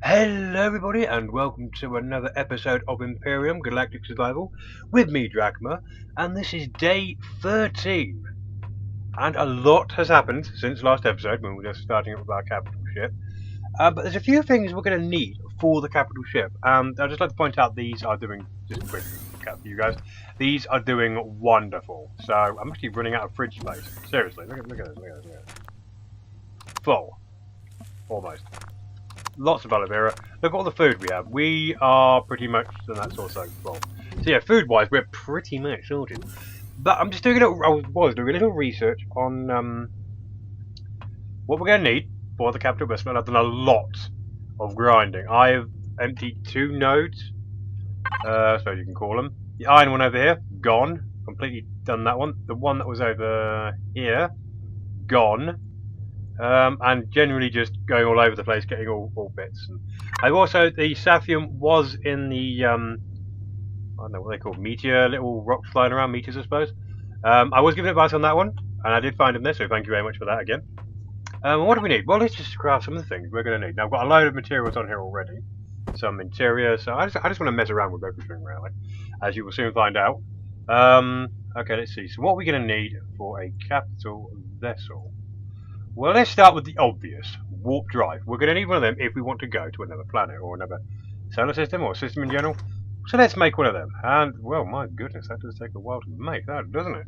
Hello everybody and welcome to another episode of Empyrion Galactic Survival with me, Drachma, and this is day 13. And a lot has happened since last episode when we were just starting up with our capital ship. But there's a few things we're going to need for the capital ship. And I'd just like to point out these are doing, just a quick recap for you guys, these are doing wonderful. So I'm actually running out of fridge space. Seriously, look at this. Full. Almost. Lots of aloe vera. Look at all the food we have. We are pretty much, and that's also full. So yeah, food-wise, we're pretty much sorted. But I'm just doing I was doing a little research on what we're going to need for the capital vessel, and I've done a lot of grinding. I have emptied 2 nodes, so you can call them. The iron one over here, gone. Completely done that one. The one that was over here, gone. And generally just going all over the place, getting all bits. And I've also, the Saphium was in the, I don't know what they call meteor, little rocks flying around, meteors I suppose. I was given advice on that one, and I did find them there, so thank you very much for that again. What do we need? Well, let's just craft some of the things we're going to need. Now, I've got a load of materials on here already. Some interior, so I just want to mess around with everything really, as you will soon find out. Okay, let's see. So what are we going to need for a capital vessel? Well, let's start with the obvious, warp drive. We're going to need one of them if we want to go to another planet or another solar system or system in general. So let's make one of them. And, well, my goodness, that does take a while to make that, doesn't it?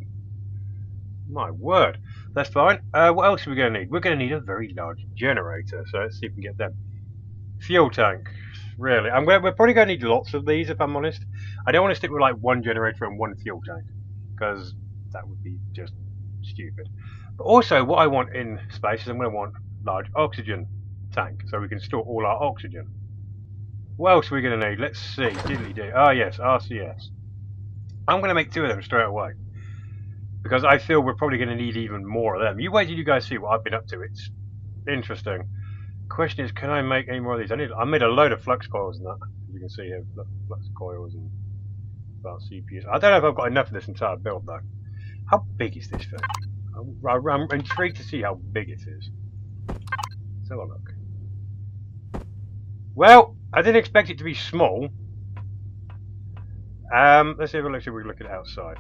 My word. That's fine. What else are we going to need? We're going to need a very large generator. So let's see if we can get them. Fuel tank. Really. We're probably going to need lots of these, if I'm honest. I don't want to stick with, like, 1 generator and 1 fuel tank. Because that would be just stupid. But also, what I want in space is I'm going to want a large oxygen tank, so we can store all our oxygen. What else are we going to need? Let's see. Diddly-dee. Ah, yes, RCS. I'm going to make 2 of them straight away, because I feel we're probably going to need even more of them. You wait till you guys see what I've been up to. It's interesting. Question is, can I make any more of these? I made a load of flux coils and that, as you can see here. Flux coils and about CPUs. I don't know if I've got enough of this entire build, though. How big is this thing? I'm intrigued to see how big it is. Let's have a look. Well, I didn't expect it to be small. Let's see if we can look at it outside.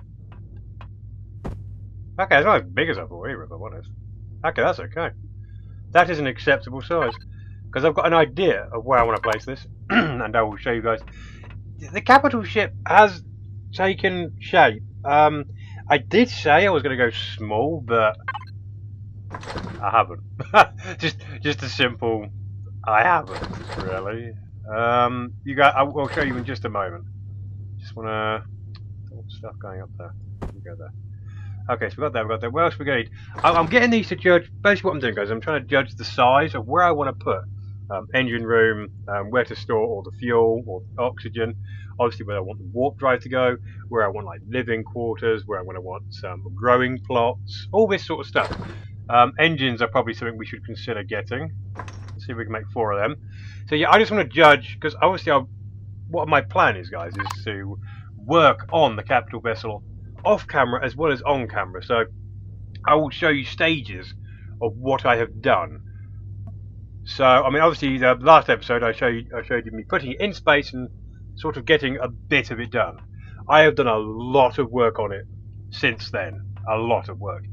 Okay, it's not as big as I thought either, if I'm honest. Okay, that's okay. That is an acceptable size. Because I've got an idea of where I want to place this. And I will show you guys. The capital ship has taken shape. I did say I was going to go small, but I haven't. just a simple, I haven't really. You guys, I'll show you in just a moment. Just want to stuff going up there. You go there. Okay, so we got that. What else are we going to need? I'm getting these to judge. Basically, what I'm doing, guys, I'm trying to judge the size of where I want to put engine room, where to store all the fuel or oxygen. Obviously, where I want the warp drive to go, where I want like living quarters, where I want some growing plots, all this sort of stuff. Engines are probably something we should consider getting. Let's see if we can make 4 of them. So yeah, I just want to judge, because obviously what my plan is, guys, is to work on the capital vessel off camera as well as on camera. So I will show you stages of what I have done. So I mean, obviously the last episode I showed you me putting it in space and sort of getting a bit of it done. I have done a lot of work on it since then. A lot of work.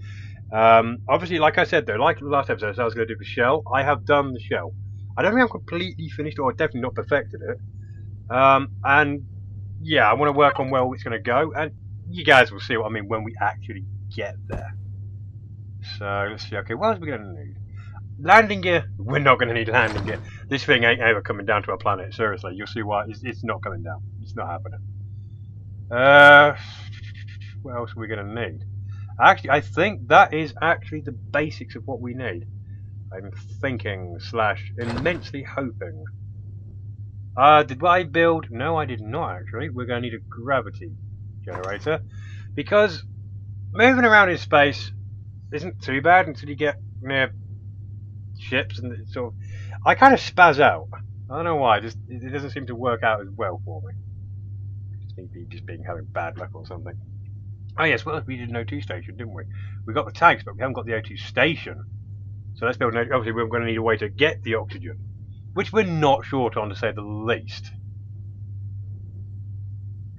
Obviously, like I said though, like the last episode, I was going to do the shell. I have done the shell. I don't think I'm completely finished, or definitely not perfected it. And yeah, I want to work on where it's going to go, and you guys will see what I mean when we actually get there. So let's see. Okay, what else are we going to need? Landing gear. We're not going to need landing gear. This thing ain't ever coming down to a planet. Seriously, you'll see why. It's not coming down. It's not happening. What else are we going to need? Actually, I think that is actually the basics of what we need. I'm thinking / immensely hoping. Did I build? No, I did not actually. We're going to need a gravity generator, because moving around in space isn't too bad until you get near ships, and it's sort of, I kind of spaz out. I don't know why. It doesn't seem to work out as well for me. Just being having bad luck or something. Oh yes, well we did an O2 station, didn't we? We got the tanks, but we haven't got the O2 station. So let's build an, obviously we're going to need a way to get the oxygen. which we're not short on, to say the least.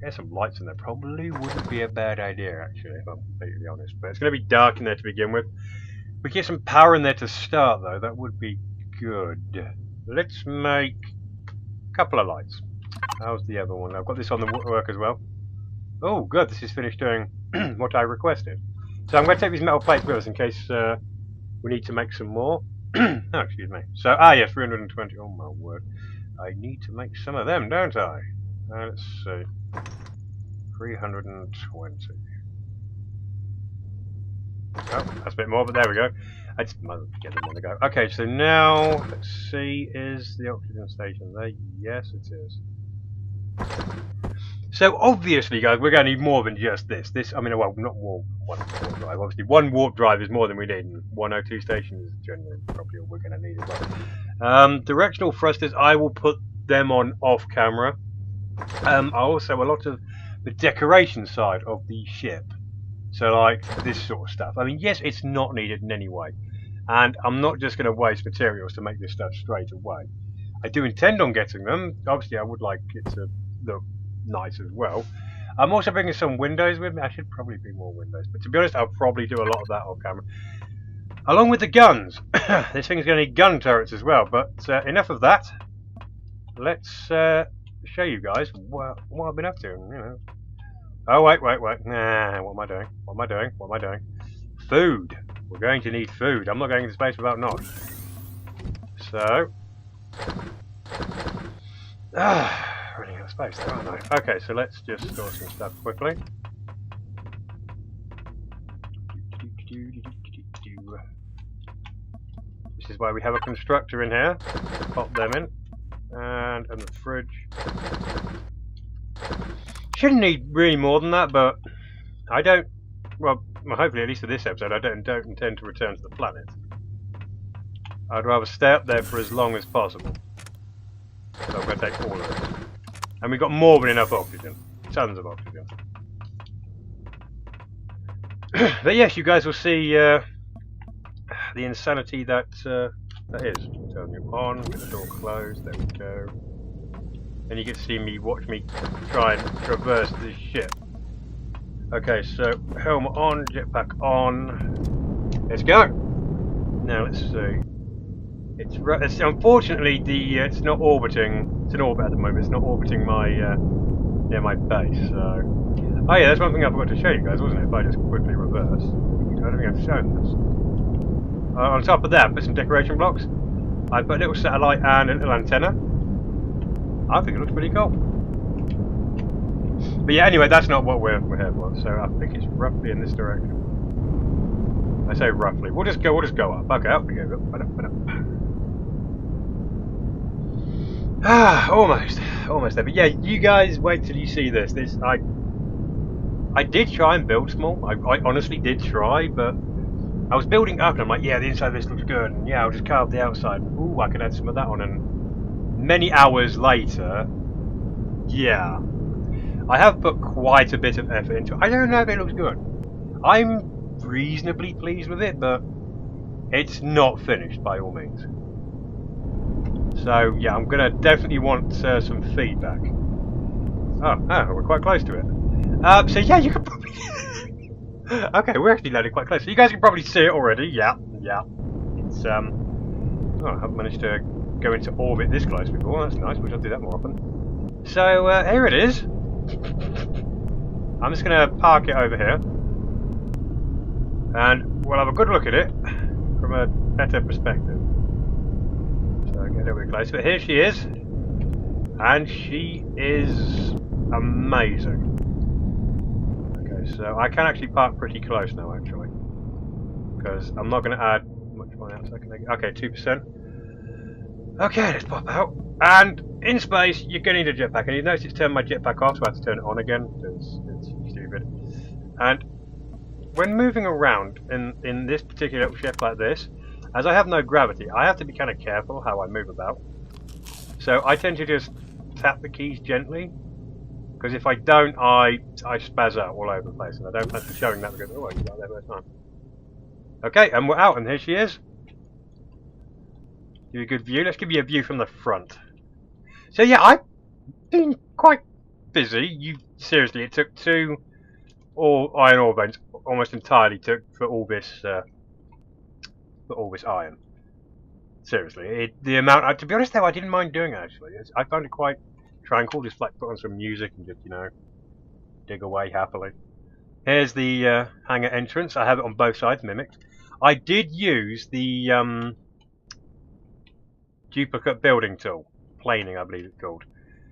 Get some lights in there probably wouldn't be a bad idea, actually, if I'm completely honest. But it's going to be dark in there to begin with. We get some power in there to start, though. That would be good. Let's make a couple of lights. How's the other one? I've got this on the work as well. Oh, good. This is finished doing what I requested. So I'm going to take these metal plates with us in case we need to make some more. Oh, excuse me. So, yeah, 320. Oh, my word. I need to make some of them, don't I? Let's see. 320. Oh, that's a bit more, but there we go. I just might get them on the go. Okay, so now, let's see, is the oxygen station there? Yes, it is. So, obviously, guys, we're going to need more than just this. I mean, well, not more one warp drive. Obviously, one warp drive is more than we need, and 102 stations is generally probably all we're going to need as well. Directional thrusters, I will put them on off camera. Also, a lot of the decoration side of the ship. So, like, this sort of stuff. I mean, yes, it's not needed in any way. And I'm not just going to waste materials to make this stuff straight away. I do intend on getting them. Obviously, I would like it to look nice as well. I'm also bringing some windows with me. I should probably bring more windows. But to be honest, I'll probably do a lot of that off camera. Along with the guns. This thing's going to need gun turrets as well. But enough of that. Let's show you guys what I've been up to. You know. Oh, wait. Nah, what am I doing? What am I doing? Food. We're going to need food. I'm not going into space without not. So. Running out of space there, aren't I? Okay, so let's just store some stuff quickly. This is why we have a constructor in here. Pop them in. And in the fridge. Shouldn't need really more than that, but I don't. Well, hopefully, at least for this episode, I don't intend to return to the planet. I'd rather stay up there for as long as possible. So I'm going to take all of it. And we've got more than enough oxygen. Tons of oxygen. But yes, you guys will see the insanity that is. Turn you on, get the door closed, there we go. And you get to see me watch me try and traverse this ship. Okay, so helmet on, jetpack on. Let's go. Now let's see. It's unfortunately it's not orbiting. It's in orbit at the moment. It's not orbiting my near my base. So, oh yeah, that's one thing I forgot to show you guys, wasn't it? If I just quickly reverse. I don't think I've shown this. On top of that, I put some decoration blocks. I put a little satellite and a little antenna. I think it looks pretty cool. But yeah, anyway, that's not what we're here for. So I think it's roughly in this direction. I say roughly. We'll just go up. Okay, up we go. Almost there. But yeah, you guys wait till you see this. I did try and build small. I honestly did try, but I was building up and I'm like, yeah, the inside of this looks good. And yeah, I'll just carve the outside. Ooh, I can add some of that on. And many hours later, yeah, I have put quite a bit of effort into it. I don't know if it looks good. I'm reasonably pleased with it, but it's not finished by all means. So yeah, I'm gonna definitely want some feedback. Oh, we're quite close to it. So yeah, you can probably. Okay, we're actually landing quite close. So you guys can probably see it already. Yeah. It's Oh, I haven't managed to go into orbit this close before. That's nice. We shall do that more often. So here it is. I'm just gonna park it over here. And we'll have a good look at it from a better perspective. So get a little bit close. But here she is. And she is amazing. Okay, so I can actually park pretty close now, actually. Because I'm not going to add much more outside. Okay, 2%. Okay, let's pop out. And in space, you're going to need a jetpack. And you notice it's turned my jetpack off, so I have to turn it on again. Because it's stupid. And when moving around in this particular little ship like this, as I have no gravity, I have to be kind of careful how I move about. So I tend to just tap the keys gently, because if I don't, I spaz out all over the place, and I don't fancy showing that because oh, I did that there first time. Okay, and we're out, and here she is. Give you a good view. Let's give you a view from the front. So yeah, I've been quite busy. Seriously, it took 2 iron ore veins almost entirely for all this iron. Seriously, the amount. To be honest, though, I didn't mind doing it actually. I found it quite tranquil, just like put on some music and just dig away happily. Here's the hangar entrance. I have it on both sides, mimicked. I did use the duplicate building tool, planing, I believe it's called.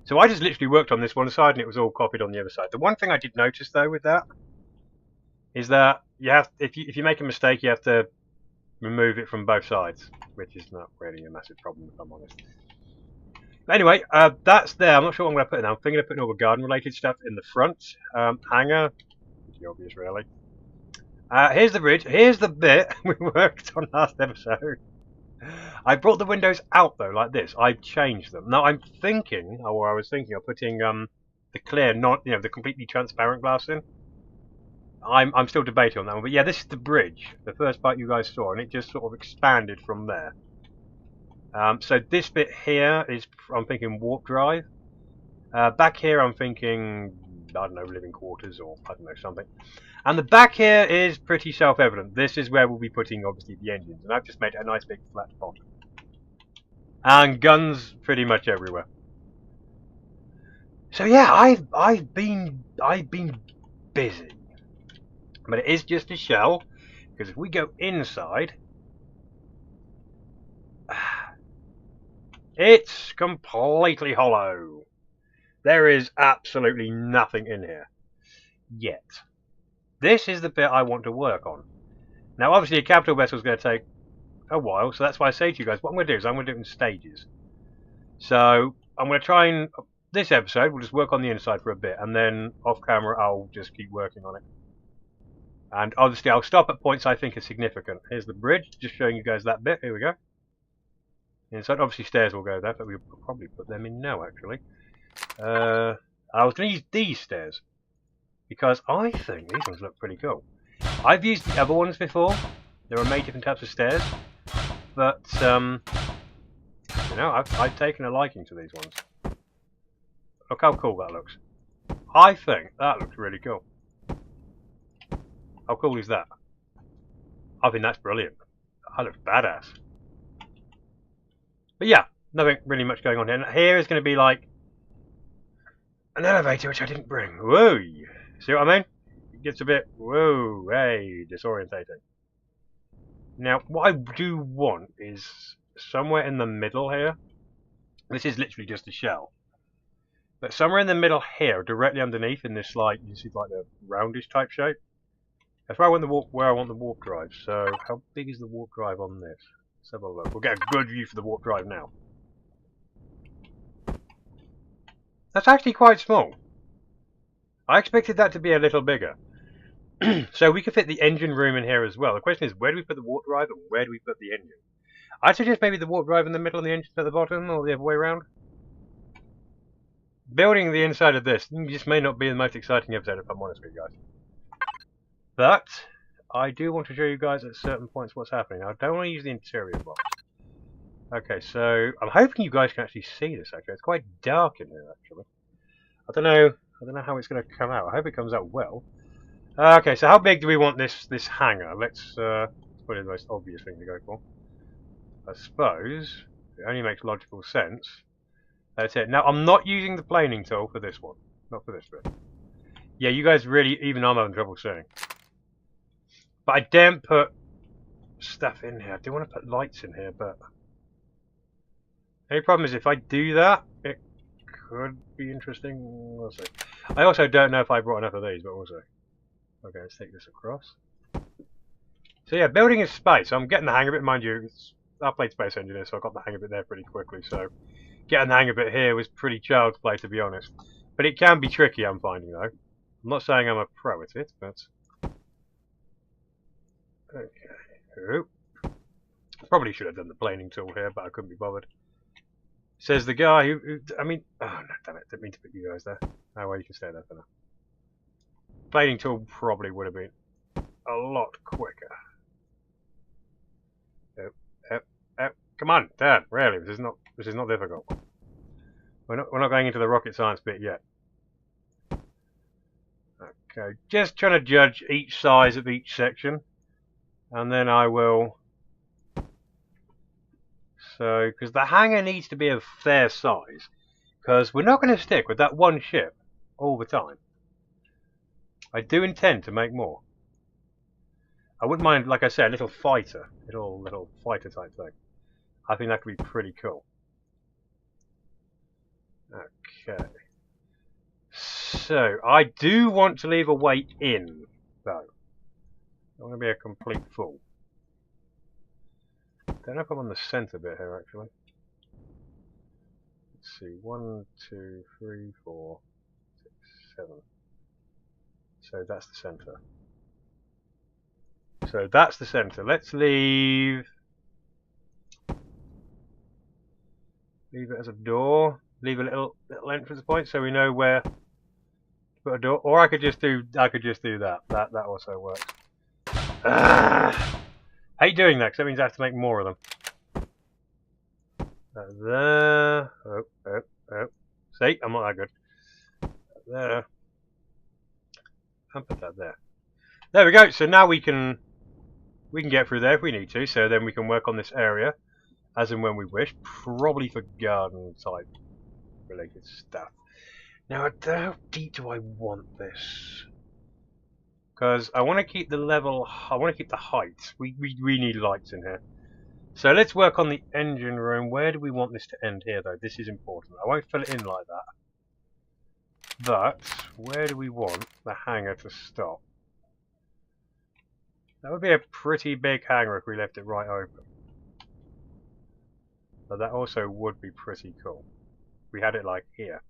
So I just literally worked on this one side, and it was all copied on the other side. The one thing I did notice though with that is that you have, if you make a mistake, you have to remove it from both sides, which is not really a massive problem if I'm honest. But anyway, that's there. I'm not sure what I'm going to put in. I'm thinking of putting all the garden-related stuff in the front hangar. Pretty obvious, really. Here's the bridge. Here's the bit we worked on last episode. I brought the windows out though, like this. I've changed them. Now I'm thinking, or I was thinking of putting the clear, not the completely transparent glass in. I'm still debating on that one, but yeah, this is the bridge, the first part you guys saw, and it just sort of expanded from there. So this bit here is, I'm thinking warp drive. Back here I'm thinking, I don't know, living quarters or I don't know, something. And the back here is pretty self-evident. This is where we'll be putting, obviously, the engines. And I've just made a nice big flat bottom. And guns pretty much everywhere. So yeah, I've been busy. But it is just a shell, because if we go inside, it's completely hollow. There is absolutely nothing in here yet. This is the bit I want to work on. Now, obviously, a capital vessel is going to take a while, so that's why I say to you guys, what I'm going to do is I'm going to do it in stages. So I'm going to try and, this episode, we'll just work on the inside for a bit, and then off camera I'll just keep working on it. And obviously I'll stop at points I think are significant. Here's the bridge, just showing you guys that bit. Here we go. Inside, obviously stairs will go there, but we'll probably put them in now actually. I was going to use these stairs, because I think these ones look pretty cool. I've used the other ones before. There are many different types of stairs, but I've taken a liking to these ones. Look how cool that looks. I think that looks really cool. How cool is that? I think that's brilliant. That looks badass. But yeah, nothing really much going on here. And here is going to be like an elevator, which I didn't bring. Whoa! See what I mean? It gets a bit, whoa, hey, disorientating. Now, what I do want is somewhere in the middle here. This is literally just a shell. But somewhere in the middle here, directly underneath, in this like, you see like the roundish type shape. That's where I want the warp drive. So, how big is the warp drive on this? Let's have a look. We'll get a good view for the warp drive now. That's actually quite small. I expected that to be a little bigger. So we could fit the engine room in here as well. The question is, where do we put the warp drive and where do we put the engine? I'd suggest maybe the warp drive in the middle and the engine at the bottom, or the other way around. Building the inside of this just may not be the most exciting episode, if I'm honest with you guys. But I do want to show you guys at certain points what's happening. I don't want to use the interior box. Okay, so I'm hoping you guys can actually see this. Actually, it's quite dark in here. Actually, I don't know how it's going to come out. I hope it comes out well. Okay, so how big do we want this hangar? Let's put in the most obvious thing to go for. I suppose it only makes logical sense. That's it. Now I'm not using the planing tool for this one. Not for this bit. Yeah, you guys really, even I'm having trouble seeing. But I daren't put stuff in here. I do want to put lights in here, but the only problem is if I do that, it could be interesting. We'll see. I also don't know if I brought enough of these, but we'll see. Okay, let's take this across. So yeah, building is space. I'm getting the hang of it, mind you. I played Space Engineer, so I got the hang of it there pretty quickly. So getting the hang of it here was pretty child's play, to be honest. But it can be tricky, I'm finding though. I'm not saying I'm a pro at it, but okay. Oop. Probably should have done the planing tool here, but I couldn't be bothered. Says the guy who I mean, oh no, damn it! Didn't mean to put you guys there. Oh well, you can stay there for now. Planing tool probably would have been a lot quicker. Come on, Dad. Really, this is not difficult. We're not going into the rocket science bit yet. Okay, just trying to judge each size of each section, and then I will. So, because the hangar needs to be a fair size, because we're not going to stick with that one ship all the time. I do intend to make more. I wouldn't mind, like I said, a little fighter type thing. I think that could be pretty cool. Okay. So, I do want to leave a way in, though. I want to be a complete fool. Don't know if I'm on the centre bit here, actually. Let's see. 1, 2, 3, 4, 6, 7. So that's the centre. So that's the centre. Let's leave it as a door. Leave a little entrance point so we know where to put a door. Or I could just do that. That also works. Hate doing that because that means I have to make more of them. There. Oh. See, I'm not that good. There. And put that there. There we go. So now we can get through there if we need to. So then we can work on this area as and when we wish. Probably for garden type related stuff. Now, how deep do I want this? Because I want to keep the level. I want to keep the height. We need lights in here. So let's work on the engine room. Where do we want this to end here, though? This is important. I won't fill it in like that. But where do we want the hangar to stop? That would be a pretty big hangar if we left it right open. But that also would be pretty cool. We had it like here.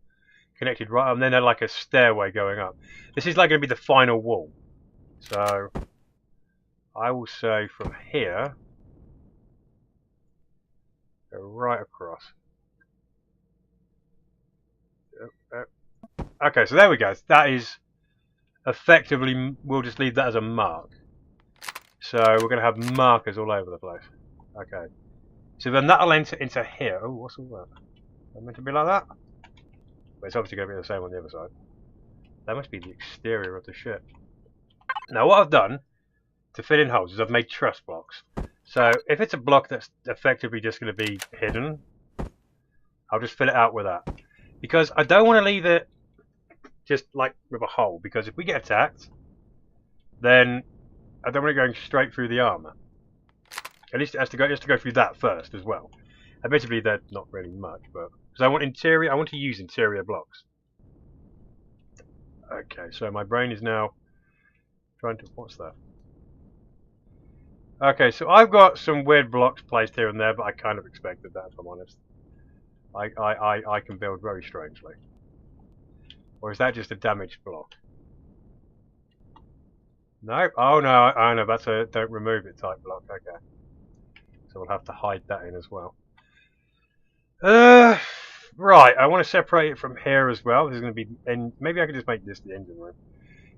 Connected right up, and then like a stairway going up. This is like going to be the final wall. So I will say from here, go right across. Okay, so there we go. That is effectively, we'll just leave that as a mark. So we're going to have markers all over the place. Okay. So then that'll enter into here. Oh, what's all that? Is that meant to be like that? But it's obviously going to be the same on the other side. That must be the exterior of the ship. Now what I've done to fill in holes is I've made truss blocks. So if it's a block that's effectively just going to be hidden, I'll just fill it out with that. Because I don't want to leave it just like with a hole. Because if we get attacked, then I don't want it going straight through the armour. At least it has to go through that first as well. Admittedly, they're not really much, but because I want to use interior blocks. Okay, so my brain is now trying to. What's that? Okay, so I've got some weird blocks placed here and there, but I kind of expected that, if I'm honest. I can build very strangely. Or is that just a damaged block? No. Oh no, I know that's a don't remove it type block. Okay. So we'll have to hide that in as well. Right, I want to separate it from here as well. This is going to be, and maybe I can just make this the engine room.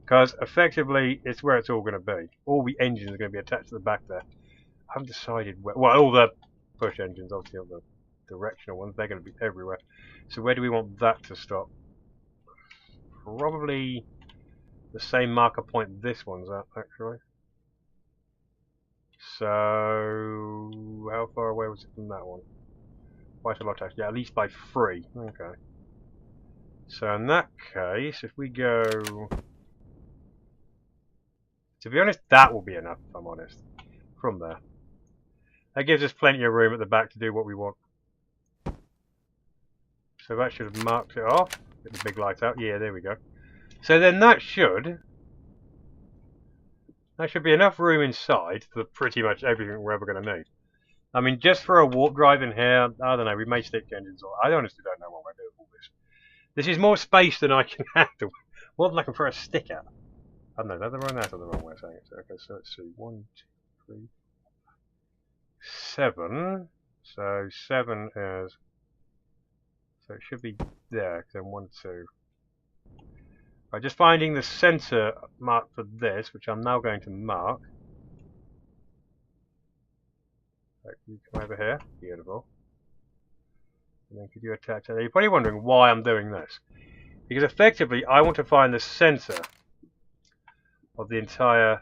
Because effectively, it's where it's all going to be. All the engines are going to be attached to the back there. I haven't decided where, well, all the push engines, obviously, all the directional ones, they're going to be everywhere. So where do we want that to stop? Probably the same marker point this one's at, actually. So, how far away was it from that one? Quite a lot, actually. Yeah, at least by 3. Okay. So in that case, if we go... To be honest, that will be enough, if I'm honest. From there. That gives us plenty of room at the back to do what we want. So that should have marked it off. Get the big light out. Yeah, there we go. So then that should be enough room inside for pretty much everything we're ever going to need. I mean, just for a warp drive in here, I don't know, we may stick engines on. I honestly don't know what we're doing with all this. This is more space than I can handle. More than I can throw a stick at. I don't know, that's the wrong way of saying it. Okay, so let's see. 1, 2, 3, 7. So 7 is... So it should be there, then 1, 2. Right, just finding the centre mark for this, which I'm now going to mark. You come over here. Beautiful. And then could you attach that? You're probably wondering why I'm doing this. Because effectively, I want to find the center of the entire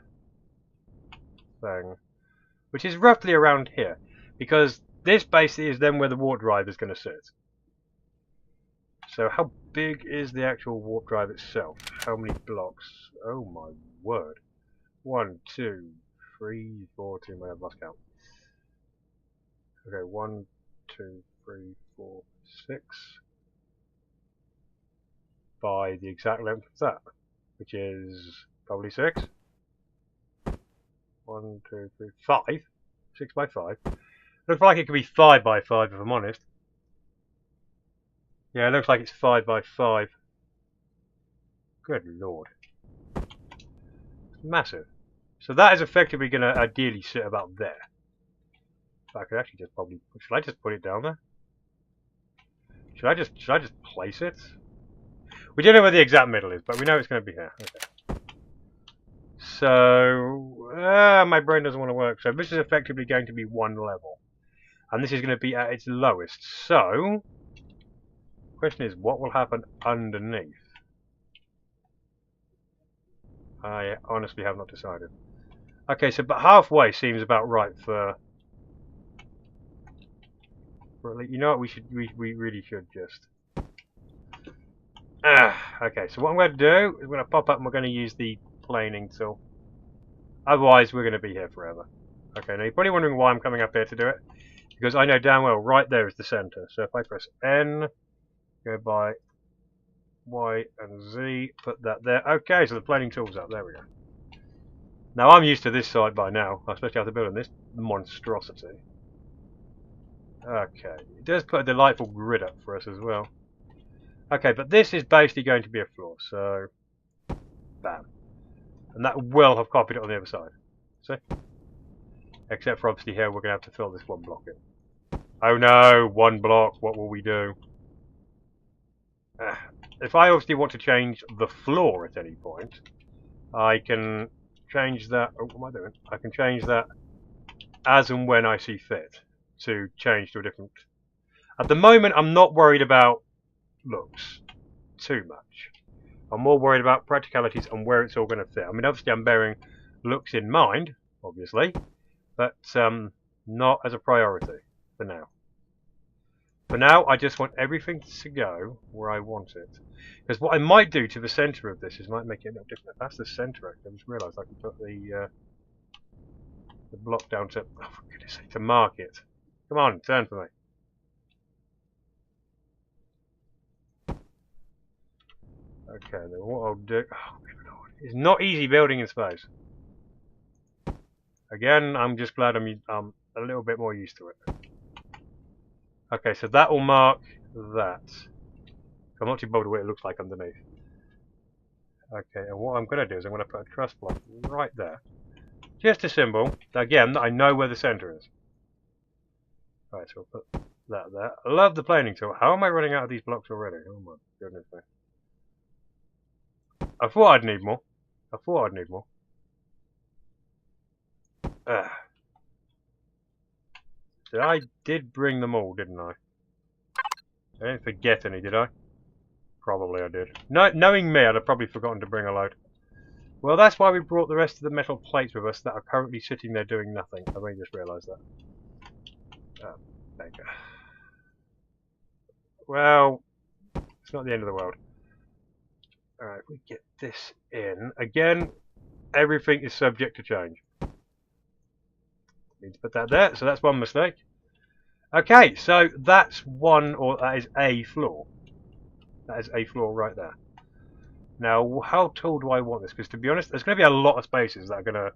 thing, which is roughly around here. Because this basically is then where the warp drive is going to sit. So how big is the actual warp drive itself? How many blocks? Oh my word. 1, 2, 3, 4, 2, I've lost count. Okay, 1, 2, 3, 4, 6. By the exact length of that, which is probably 6. 1, 2, 3, 5. 6 by 5. Looks like it could be 5 by 5 if I'm honest. Yeah, it looks like it's 5 by 5. Good lord. It's massive. So that is effectively going to ideally sit about there. I could actually just probably... Should I just put it down there? Should I just place it? We don't know where the exact middle is, but we know it's going to be here. Okay. So... my brain doesn't want to work. So this is effectively going to be one level. And this is going to be at its lowest. So... question is, what will happen underneath? I honestly have not decided. Okay, so but halfway seems about right for... You know what? We really should just... okay, so what I'm going to do is we're going to pop up and we're going to use the planing tool. Otherwise, we're going to be here forever. Okay, now you're probably wondering why I'm coming up here to do it. Because I know damn well right there is the center. So if I press N, go by Y and Z, put that there. Okay, so the planing tool's up. There we go. Now I'm used to this side by now, especially after building this monstrosity. Okay, it does put a delightful grid up for us as well. Okay, but this is basically going to be a floor, so bam. And that will have copied it on the other side. See? Except for obviously here we're going to have to fill this one block in. Oh no, one block, what will we do? If I obviously want to change the floor at any point, I can change that... Oh, what am I doing? I can change that as and when I see fit to change to a different... At the moment, I'm not worried about looks too much. I'm more worried about practicalities and where it's all going to fit. I mean, obviously, I'm bearing looks in mind, obviously, but not as a priority for now. For now, I just want everything to go where I want it. Because what I might do to the centre of this is might make it a little different. That's the centre, actually. I just realised I can put the block down to... Oh, for goodness sake, to mark it. Come on, turn for me. Okay, then what I'll do... Oh, good lord. It's not easy building in space. Again, I'm just glad I'm a little bit more used to it. Okay, so that will mark that. I'm not too bothered what it looks like underneath. Okay, and what I'm going to do is I'm going to put a truss block right there. Just a symbol. Again, I know where the centre is. Right, so we'll put that there. I love the planing tool. How am I running out of these blocks already? Oh my goodness me. I thought I'd need more. I did bring them all, didn't I? I didn't forget any, did I? Probably I did. No, knowing me, I'd have probably forgotten to bring a load. Well, that's why we brought the rest of the metal plates with us that are currently sitting there doing nothing. I may just realise that. Oh, there you go. Well, it's not the end of the world. Alright, we get this in. Again, everything is subject to change. Need to put that there, so that's one mistake. Okay, so that's one, or that is a floor. That is a floor right there. Now, how tall do I want this? Because to be honest, there's going to be a lot of spaces that are going to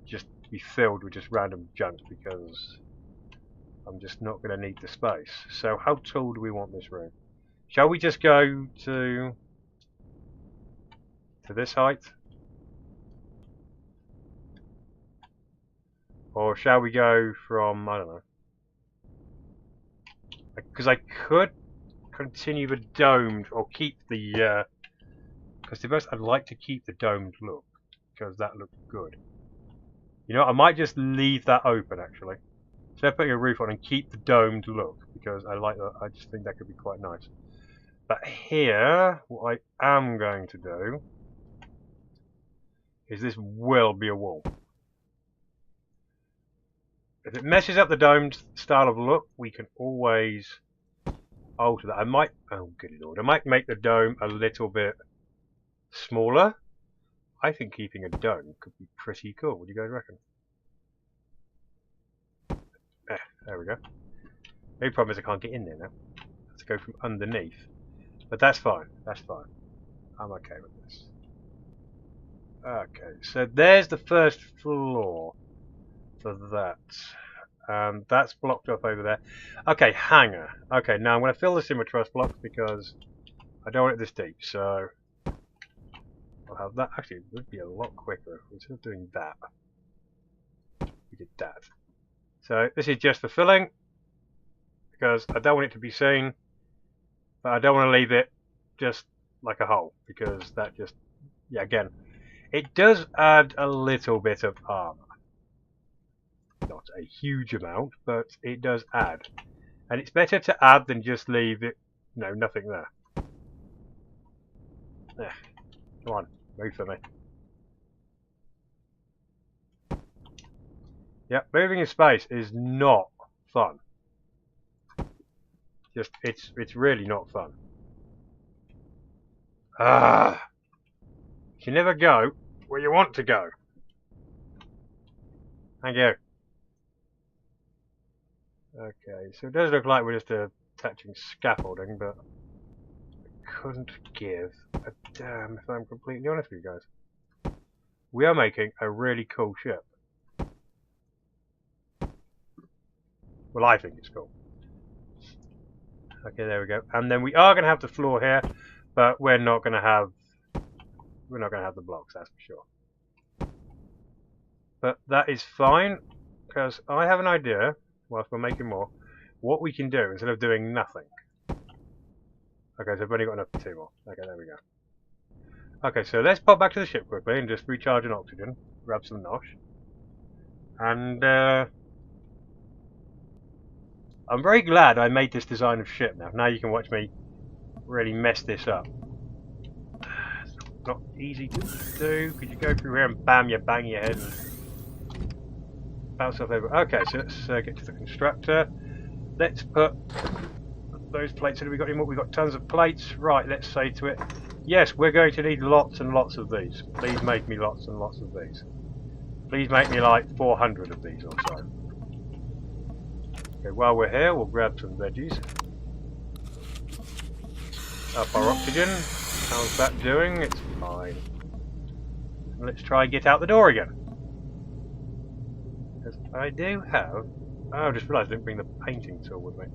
just be filled with just random junk because I'm just not going to need the space. So how tall do we want this room? Shall we just go to this height? Or shall we go from, I don't know. Because I could continue the domed, or keep the, because to be honest, I'd like to keep the domed look, because that looks good. You know, I might just leave that open, actually. So they're putting a roof on and keep the domed look, because I like that. I just think that could be quite nice. But here, what I am going to do is this will be a wall. If it messes up the domed style of look, we can always alter that. I might, oh good lord, I might make the dome a little bit smaller. I think keeping a dome could be pretty cool. What do you guys reckon? There we go. The only problem is I can't get in there now. I have to go from underneath. But that's fine. That's fine. I'm okay with this. Okay, so there's the first floor for that. That's blocked off over there. Okay, hangar. Okay, now I'm going to fill this in with truss blocks because I don't want it this deep. So I'll have that. Actually, it would be a lot quicker if instead of doing that, we did that. So this is just for filling, because I don't want it to be seen, but I don't want to leave it just like a hole, because that just, yeah, again, it does add a little bit of armor. Not a huge amount, but it does add. And it's better to add than just leave it, no, nothing there. There. Come on, move for me. Yeah, moving in space is not fun. Just, it's really not fun. You never go where you want to go. Thank you. Okay, so it does look like we're just attaching scaffolding, but I couldn't give a damn if I'm completely honest with you guys. We are making a really cool ship. Well, I think it's cool. Okay, there we go. And then we are going to have the floor here, but we're not going to have the blocks, that's for sure. But that is fine, because I have an idea, whilst we're making more, what we can do instead of doing nothing. Okay, so I've only got enough for 2 more. Okay, there we go. Okay, so let's pop back to the ship quickly and just recharge an oxygen, grab some nosh. And I'm very glad I made this design of ship now. Now you can watch me really mess this up. It's not easy to do, because you go through here and bam, you bang your head and bounce off over. Okay, so let's get to the constructor. Let's put those plates. Have we got any more? We've got tons of plates. Right, let's say to it, yes, we're going to need lots and lots of these. Please make me lots and lots of these. Please make me like 400 of these or so. Okay, while we're here, we'll grab some veggies. Up our oxygen. How's that doing? It's fine. Let's try and get out the door again. Because I do have... Oh, I just realised I didn't bring the painting tool with me.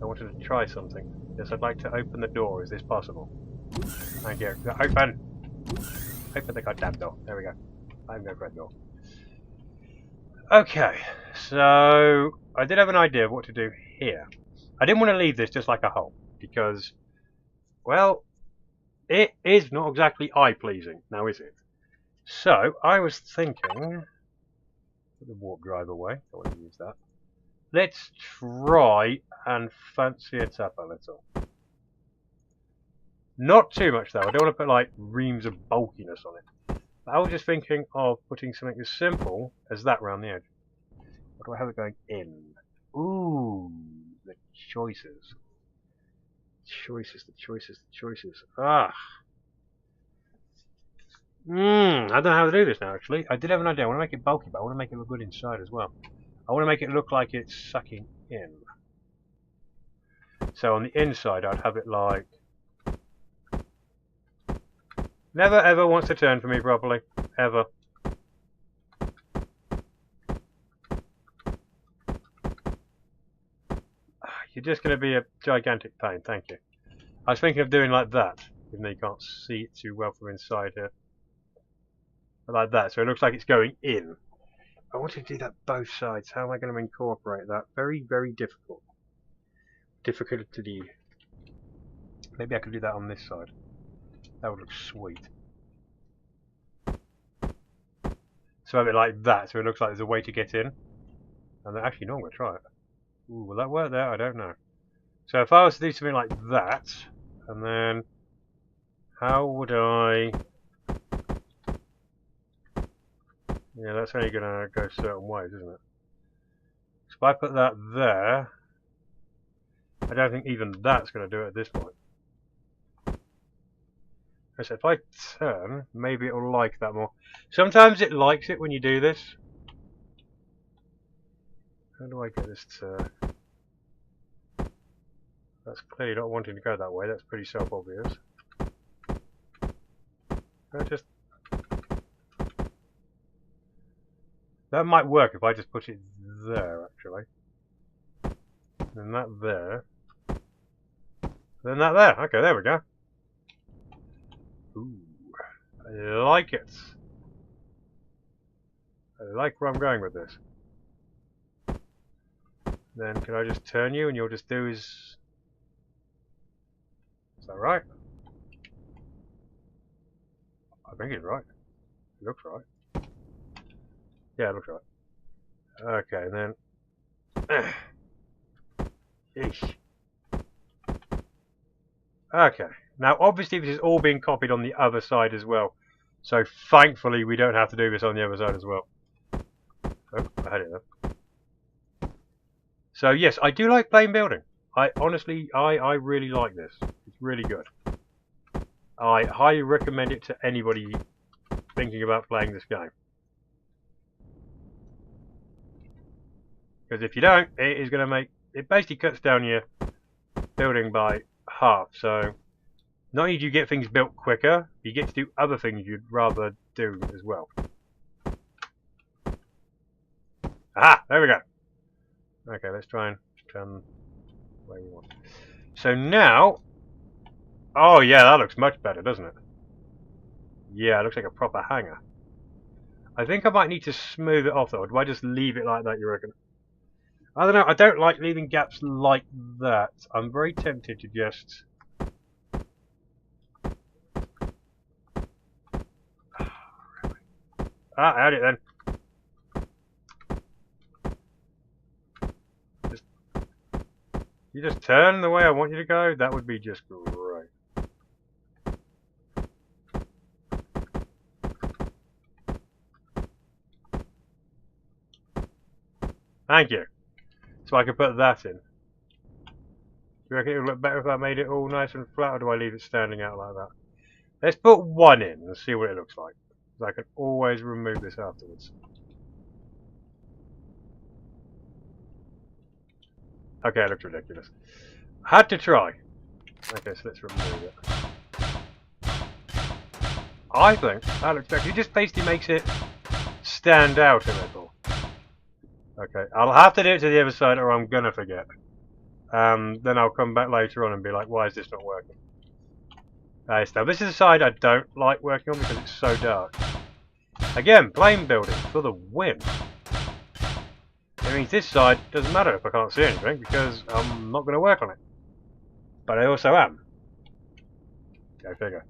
I wanted to try something. Yes, I'd like to open the door. Is this possible? Thank you. Open! Open the goddamn door. There we go. I'm going for that door. Okay, so I did have an idea of what to do here. I didn't want to leave this just like a hole, because, well, it is not exactly eye-pleasing, now is it? So, I was thinking, put the warp drive away, don't want to use that. Let's try and fancy it up a little. Not too much though, I don't want to put like reams of bulkiness on it. I was just thinking of putting something as simple as that around the edge. What do I have it going in? Ooh, the choices. The choices. Ah. I don't know how to do this now, actually. I did have an idea. I want to make it bulky, but I want to make it look good inside as well. I want to make it look like it's sucking in. So on the inside, I'd have it like... Never ever wants to turn for me properly. Ever. You're just going to be a gigantic pain, thank you. I was thinking of doing like that, even though you can't see it too well from inside here. Like that, so it looks like it's going in. I want to do that both sides. How am I going to incorporate that? Very, very difficult. Difficult to do. Maybe I could do that on this side. That would look sweet. So have it like that, so it looks like there's a way to get in. And then, actually, no, I'm going to try it. Ooh, will that work there? I don't know. So if I was to do something like that, and then how would I... Yeah, that's only going to go certain ways, isn't it? So if I put that there, I don't think even that's going to do it at this point. So if I turn, maybe it'll like that more. Sometimes it likes it when you do this. How do I get this to... That's clearly not wanting to go that way. That's pretty self-obvious. Just... That might work if I just put it there, actually. Then that there. Then that there. Okay, there we go. Ooh, I like it. I like where I'm going with this. Then can I just turn you and you'll just do as... Is that right? I think it's right. It looks right. Yeah, it looks right. Okay, then... Yeesh. Okay. Now, obviously, this is all being copied on the other side as well. So, thankfully, we don't have to do this on the other side as well. Oh, I had it there. So, yes, I do like plane building. I really like this. It's really good. I highly recommend it to anybody thinking about playing this game. Because if you don't, it is going to make... It basically cuts down your building by half. So, not only do you get things built quicker, you get to do other things you'd rather do as well. Aha! There we go. Okay, let's try and turn where we want. So now... Oh yeah, that looks much better, doesn't it? Yeah, it looks like a proper hangar. I think I might need to smooth it off though. Or do I just leave it like that, you reckon? I don't know, I don't like leaving gaps like that. I'm very tempted to just... Ah, I had it then. You just turn the way I want you to go? That would be just great. Thank you. So I can put that in. Do you reckon it would look better if I made it all nice and flat, or do I leave it standing out like that? Let's put one in and see what it looks like. I can always remove this afterwards. Okay, it looks ridiculous. Had to try. Okay, so let's remove it. I think that looks better. It just basically makes it stand out a little. Okay, I'll have to do it to the other side or I'm gonna forget. Then I'll come back later on and be like, why is this not working? So this is the side I don't like working on because it's so dark. Again, plane building for the win. It means this side doesn't matter if I can't see anything because I'm not going to work on it. But I also am. Go figure.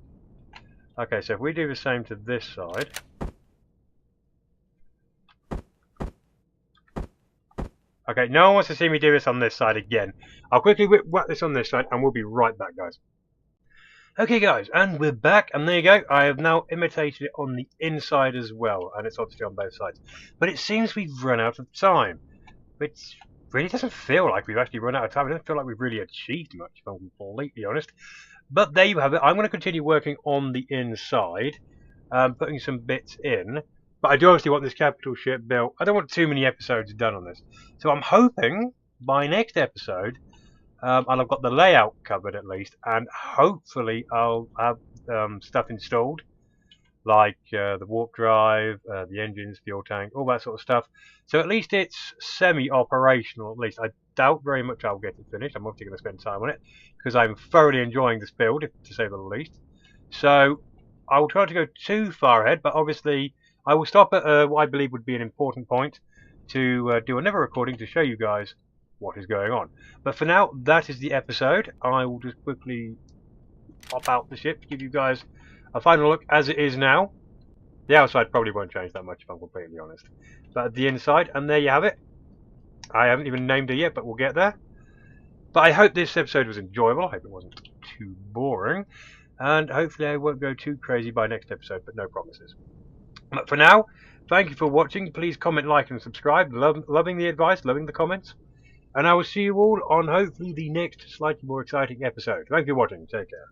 Okay, so if we do the same to this side. Okay, no one wants to see me do this on this side again. I'll quickly whack this on this side and we'll be right back, guys. Okay guys, and we're back, and there you go. I have now imitated it on the inside as well, and it's obviously on both sides. But it seems we've run out of time. Which really doesn't feel like we've actually run out of time. It doesn't feel like we've really achieved much, if I'm completely honest. But there you have it. I'm going to continue working on the inside, putting some bits in. But I do obviously want this capital ship built. I don't want too many episodes done on this. So I'm hoping by next episode... I'll have got the layout covered at least, and hopefully I'll have stuff installed, like the warp drive, the engines, fuel tank, all that sort of stuff. So at least it's semi-operational, at least. I doubt very much I'll get it finished. I'm obviously going to spend time on it, because I'm thoroughly enjoying this build, to say the least. So I will try to go too far ahead, but obviously I will stop at what I believe would be an important point to do another recording to show you guys what is going on. But for now, that is the episode. I will just quickly pop out the ship to give you guys a final look as it is now. The outside probably won't change that much if I'm completely honest. But the inside, and there you have it. I haven't even named her yet, but we'll get there. But I hope this episode was enjoyable. I hope it wasn't too boring. And hopefully I won't go too crazy by next episode, but no promises. But for now, thank you for watching. Please comment, like, and subscribe. Loving the advice, loving the comments. And I will see you all on hopefully the next slightly more exciting episode. Thank you for watching. Take care.